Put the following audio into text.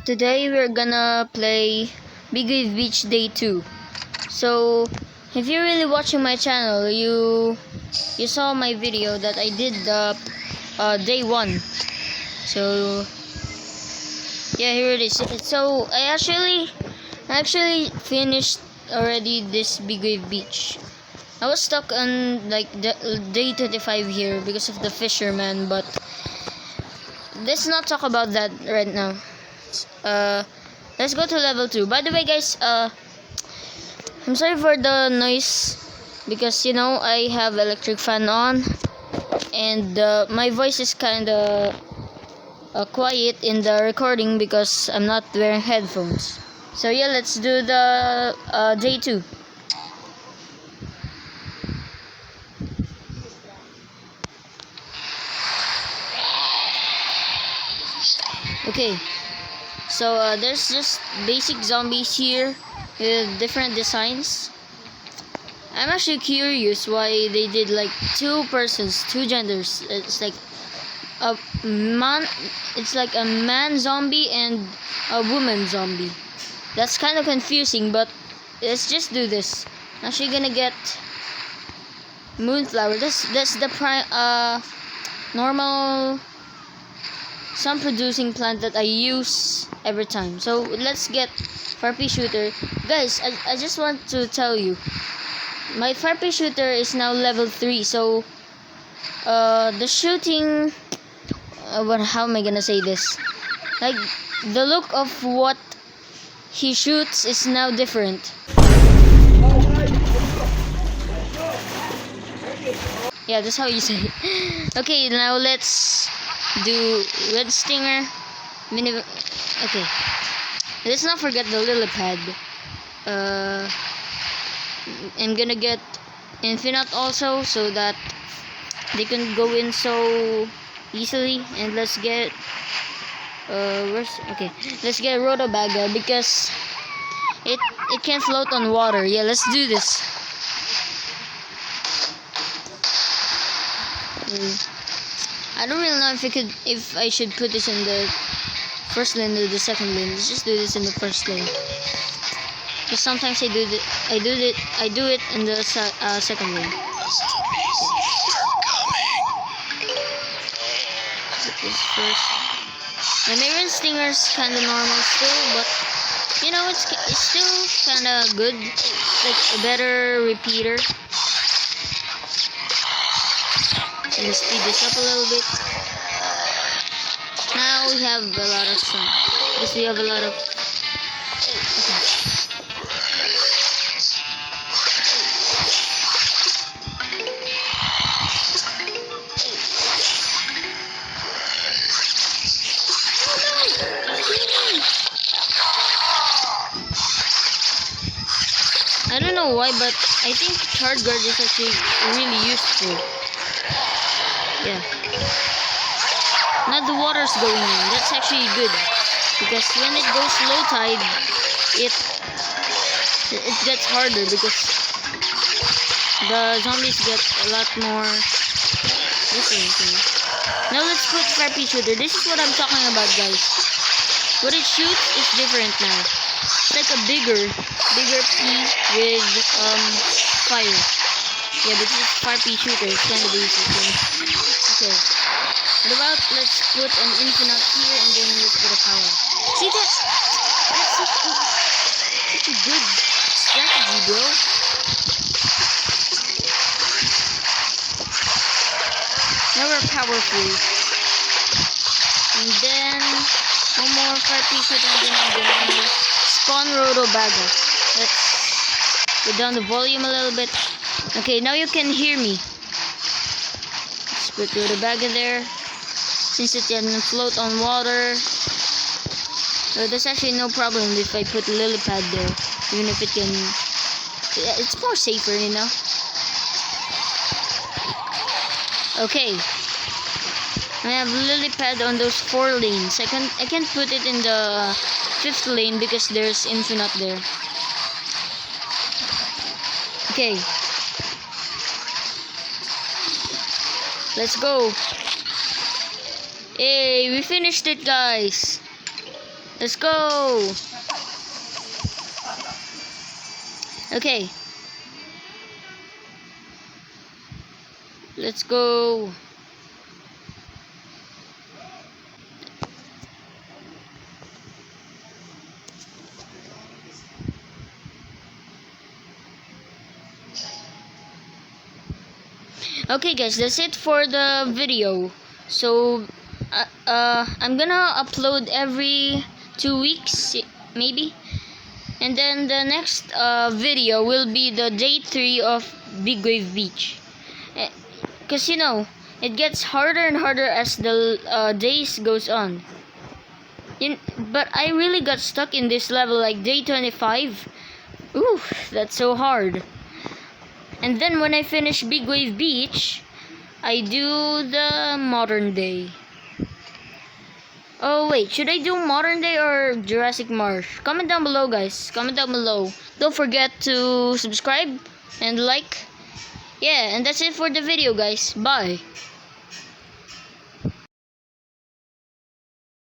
Today we're gonna play Big Wave Beach Day 2. So, if you're really watching my channel, you saw my video that I did Day 1. So, yeah, here it is. So, I actually finished already this Big Wave Beach. I was stuck on like day 25 here because of the fisherman, but let's not talk about that right now. Let's go to level 2. By the way, guys, I'm sorry for the noise because I have electric fan on, and my voice is kind of quiet in the recording because I'm not wearing headphones. So yeah, let's do the day 2. Okay, so there's just basic zombies here with different designs. I'm actually curious why they did like two genders. It's like a man zombie and a woman zombie. That's kind of confusing, but let's just do this. I'm actually gonna get moonflower. That's the normal sun producing plant that I use every time. So let's get Farpy shooter. Guys, I just want to tell you, my Farpy shooter is now level 3. So the shooting, how am I gonna say this? Like, the look of what he shoots is now different. Yeah, that's how you say it. Okay, now let's do red stinger. Okay, let's not forget the lily pad. I'm gonna get infinite also, so that they can go in so easily. And let's get let's get rotobaga because it can float on water. Yeah, let's do this. I don't really know if I should put this in the first lane or the second lane. Let's just do this in the first lane. Because sometimes I do it in the second lane. Put this first. The Marin Stinger's kind of normal still, but it's still kind of good. It's like a better repeater. Let's speed this up a little bit. Now we have a lot of sun. Because we have a lot of... Okay. I don't know why, but I think Charge Guard is actually really useful. Yeah. Now the water's going in. That's actually good, because when it goes low tide, it gets harder because the zombies get a lot more listening. Now let's put Farpy shooter. This is what I'm talking about, guys. What it shoots is different now. It's like a bigger P with fire. Yeah, but this is Farpy shooter. It's kind of easy. Okay. What about let's put an infinite here and then let's put a power. See, that's such a good strategy, bro. Now we're powerful. And then one more Farpy shooter and then I'm gonna spawn rotobaga. Let's go down the volume a little bit. Okay, now you can hear me. Let's put rotobaga there. Since it can float on water, there's actually no problem if I put lily pad there, even if it can. It's more safer, Okay, I have lily pad on those 4 lanes. I can't put it in the 5th lane because there's infinite there. Okay, let's go. Hey, we finished it, guys. Let's go. Okay. Let's go. Okay guys, that's it for the video. So I'm gonna upload every 2 weeks maybe, and then the next video will be the day 3 of Big Wave Beach, because you know it gets harder and harder as the days goes on. But I really got stuck in this level like day 25. Ooh, that's so hard. And then when I finish Big Wave Beach, I do the modern day. Oh wait, should I do modern day or Jurassic Marsh? Comment down below guys, comment down below. Don't forget to subscribe and like. Yeah, and that's it for the video guys. Bye.